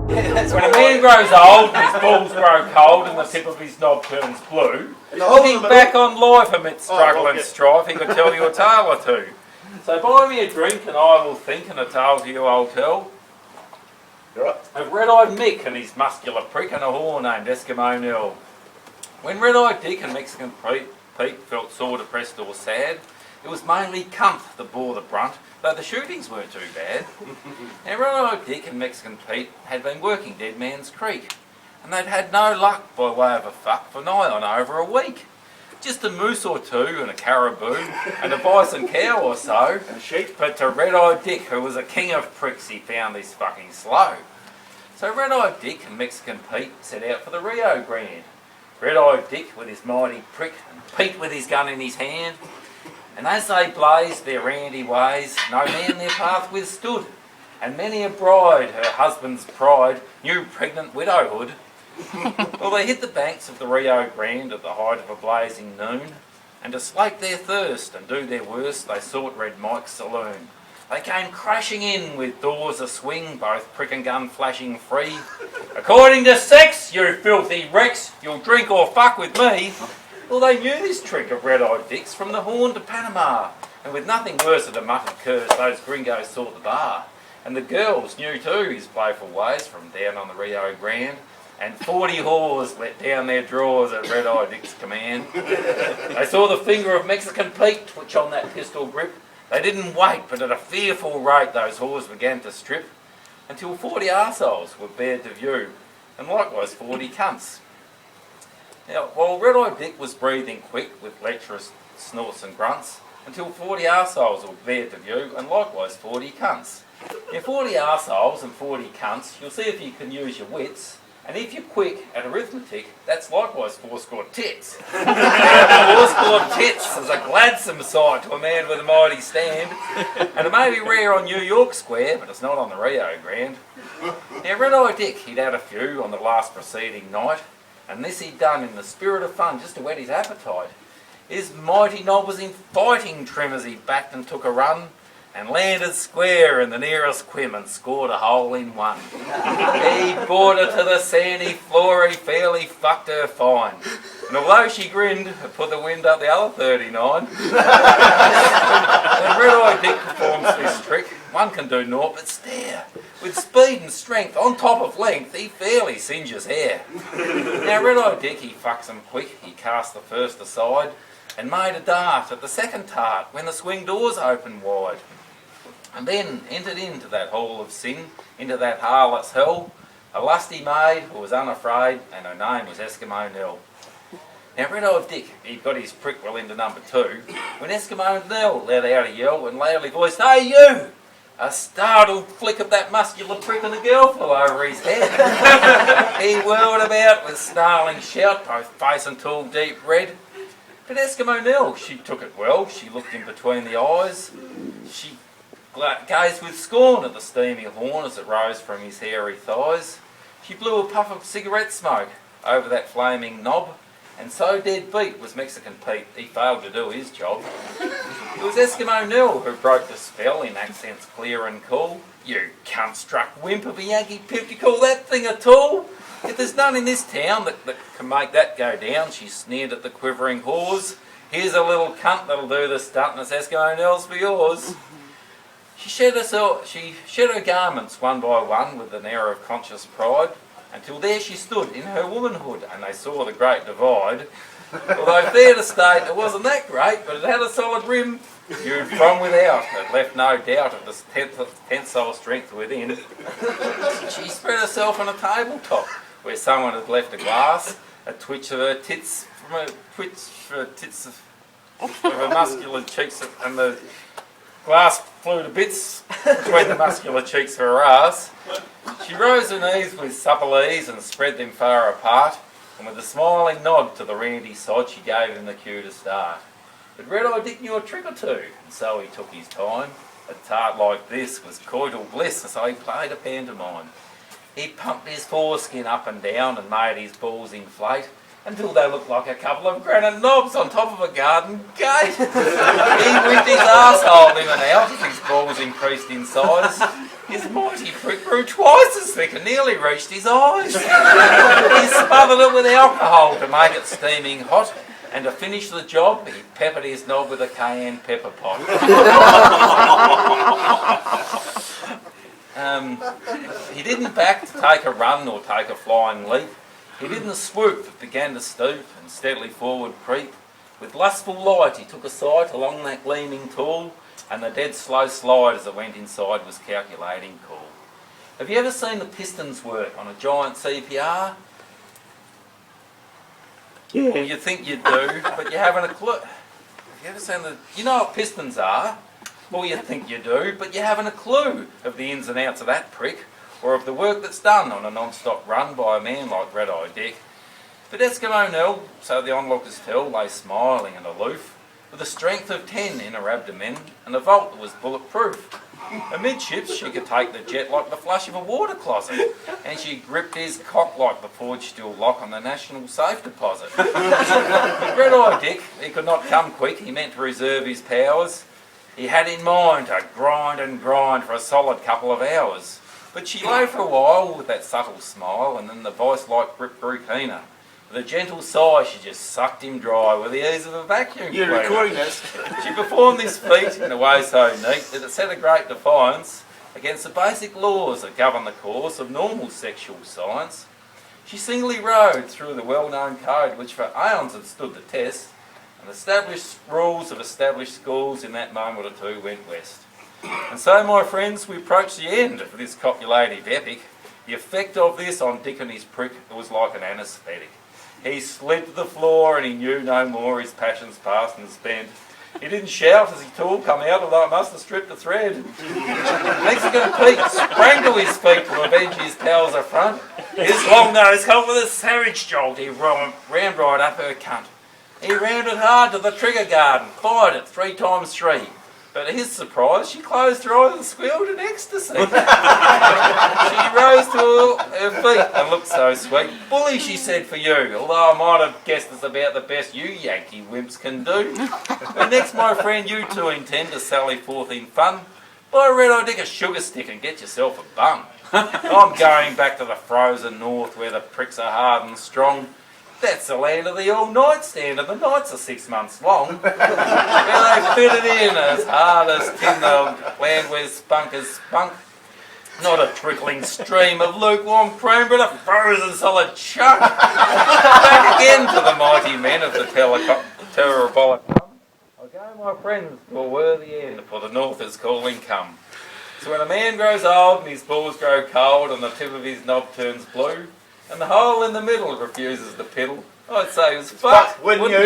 When a man grows old, his balls grow cold and the tip of his knob turns blue, looking back on life amidst struggle and strife, he could tell you a tale or two. So buy me a drink and I will think, and a tale to you I'll tell. Of Red-Eyed Mick and his muscular prick and a whore named Eskimo Nell. When Red-Eyed Dick and Mexican Pete felt sore, depressed or sad, it was mainly cunt that bore the brunt, though the shootings weren't too bad. Now Red-Eyed Dick and Mexican Pete had been working Dead Man's Creek, and they'd had no luck by way of a fuck for nigh on over a week. Just a moose or two and a caribou and a bison cow or so. And a sheep. But to Red-Eyed Dick, who was a king of pricks, he found this fucking slow. So Red-Eyed Dick and Mexican Pete set out for the Rio Grande. Red-Eyed Dick with his mighty prick and Pete with his gun in his hand. And as they blazed their randy ways, no man their path withstood. And many a bride, her husband's pride, knew pregnant widowhood. Well, they hit the banks of the Rio Grande at the height of a blazing noon, and to slake their thirst and do their worst, they sought Red Mike's saloon. They came crashing in with doors a-swing, both prick and gun flashing free. According to sex, you filthy wrecks, you'll drink or fuck with me. Well, they knew this trick of Red-Eyed Dick's from the Horn to Panama, and with nothing worse than a muttered curse, those gringos sought the bar. And the girls knew too his playful ways from down on the Rio Grande, and 40 whores let down their drawers at Red-Eyed Dick's command. They saw the finger of Mexican Pete twitch on that pistol grip. They didn't wait, but at a fearful rate those whores began to strip, until 40 arseholes were bared to view, and likewise 40 cunts. Now, while Red-Eyed Dick was breathing quick with lecherous snorts and grunts, until 40 arseholes were bared to view, and likewise 40 cunts. Now, 40 arseholes and 40 cunts, you'll see if you can use your wits. And if you're quick at arithmetic, that's likewise 4 tits. Now, 4 tits is a gladsome sight to a man with a mighty stand, and it may be rare on New York Square, but it's not on the Rio Grande. Now, Red-Eyed Dick, he'd had a few on the last preceding night, and this he'd done in the spirit of fun, just to whet his appetite. His mighty knob was in fighting trim as he backed and took a run, and landed square in the nearest quim and scored a hole in one. He brought her to the sandy floor, he fairly fucked her fine. And although she grinned, it put the wind up the other 39. When Red-Eyed Dick performs this trick, one can do naught but stare. With speed and strength, on top of length, he fairly singes hair. Now Red-Eyed Dick, he fucks him quick, he cast the first aside, and made a dart at the second tart when the swing doors opened wide. And then entered into that hall of sin, into that harlot's hell, a lusty maid who was unafraid, and her name was Eskimo Nell. Now Red-Eyed Dick, he'd got his prick well into number 2, when Eskimo Nell let out a yell and loudly voiced, "Hey you!" A startled flick of that muscular prick and the girl flew over his head. He whirled about with snarling shout, both face and tall deep red. But Eskimo Nell, she took it well, she looked in between the eyes, she gazed with scorn at the steamy horn as it rose from his hairy thighs. She blew a puff of cigarette smoke over that flaming knob, and so dead beat was Mexican Pete, he failed to do his job. It was Eskimo Nell who broke the spell in accents clear and cool. "You cunt-struck wimp of a Yankee pimp, you call that thing a tool? If there's none in this town that can make that go down," she sneered at the quivering whores. "Here's a little cunt that'll do the stunt, and it's Eskimo Nell's for yours." She shed her garments one by one with an air of conscious pride, until there she stood in her womanhood, and they saw the great divide. Although fair to state, it wasn't that great, but it had a solid rim, viewed from without. It left no doubt of the tensile strength within. She spread herself on a tabletop, where someone had left a glass, a twitch of her tits of her muscular cheeks, and the glass flew to bits between the muscular cheeks of her ass. She rose her knees with supple ease and spread them far apart, and with a smiling nod to the randy sod, she gave him the cue to start. But Red-Eyed Dick knew a trick or two, and so he took his time. A tart like this was coital bliss, and so he played a pantomime. He pumped his foreskin up and down and made his balls inflate, until they looked like a couple of granite knobs on top of a garden gate. He whipped his arsehole in and out as his balls increased in size. His mighty prick grew twice as thick and nearly reached his eyes. He smothered it with alcohol to make it steaming hot, and to finish the job, he peppered his knob with a cayenne pepper pot. He didn't back to take a run or take a flying leap. He didn't swoop, but began to stoop and steadily forward creep. With lustful light he took a sight along that gleaming tool, and the dead slow slide as it went inside was calculating cool. Have you ever seen the pistons work on a giant CPR? Yeah. Well, you think you do, but you haven't a clue. Have you ever seen you know what pistons are? Well, you think you do, but you haven't a clue of the ins and outs of that prick, or of the work that's done on a non-stop run by a man like Red Eye Dick. But Eskimo Nell, so the onlookers tell, lay smiling and aloof, with a strength of 10 in her abdomen and a vault that was bulletproof. Amidships she could take the jet like the flush of a water closet, and she gripped his cock like the forged steel lock on the National Safe Deposit. But Red Eye Dick, he could not come quick, he meant to reserve his powers. He had in mind to grind and grind for a solid couple of hours. But she lay for a while with that subtle smile, and then the vice-like grip grew keener. With a gentle sigh, she just sucked him dry with the ease of a vacuum cleaner. You're recording this. She performed this feat in a way so neat that it set a great defiance against the basic laws that govern the course of normal sexual science. She singly rode through the well-known code which for aeons had stood the test, and established rules of established schools in that moment or two went west. And so, my friends, we approach the end of this copulative epic. The effect of this on Dick and his prick was like an anaesthetic. He slid to the floor and he knew no more, his passions past and spent. He didn't shout as he tore come out, although it must have stripped a thread. Mexican Pete sprang to his feet to avenge his pals affront. His long nose caught with a savage jolt, he rammed right up her cunt. He rammed it hard to the trigger garden, fired it 3 times 3. But to his surprise, she closed her eyes and squealed in ecstasy. She rose to her feet and looked so sweet. Bully, she said, for you, although I might have guessed it's about the best you Yankee wimps can do. But next, my friend, you two intend to sally forth in fun. Buy a Red Eye Dick a sugar stick and get yourself a bun. I'm going back to the frozen north where the pricks are hard and strong. That's the land of the all-night stand, and the nights are 6 months long. Where they fit it in as hard as tin, the land where spunk is spunk. Not a trickling stream of lukewarm cream, but a frozen solid chunk. Back again to the mighty men of the Terrorabolic. I'll go, my friends, to a worthy end, for the north is calling come. So when a man grows old and his balls grow cold and the tip of his knob turns blue, and the hole in the middle refuses to piddle, I'd say it was fuck, wouldn't you?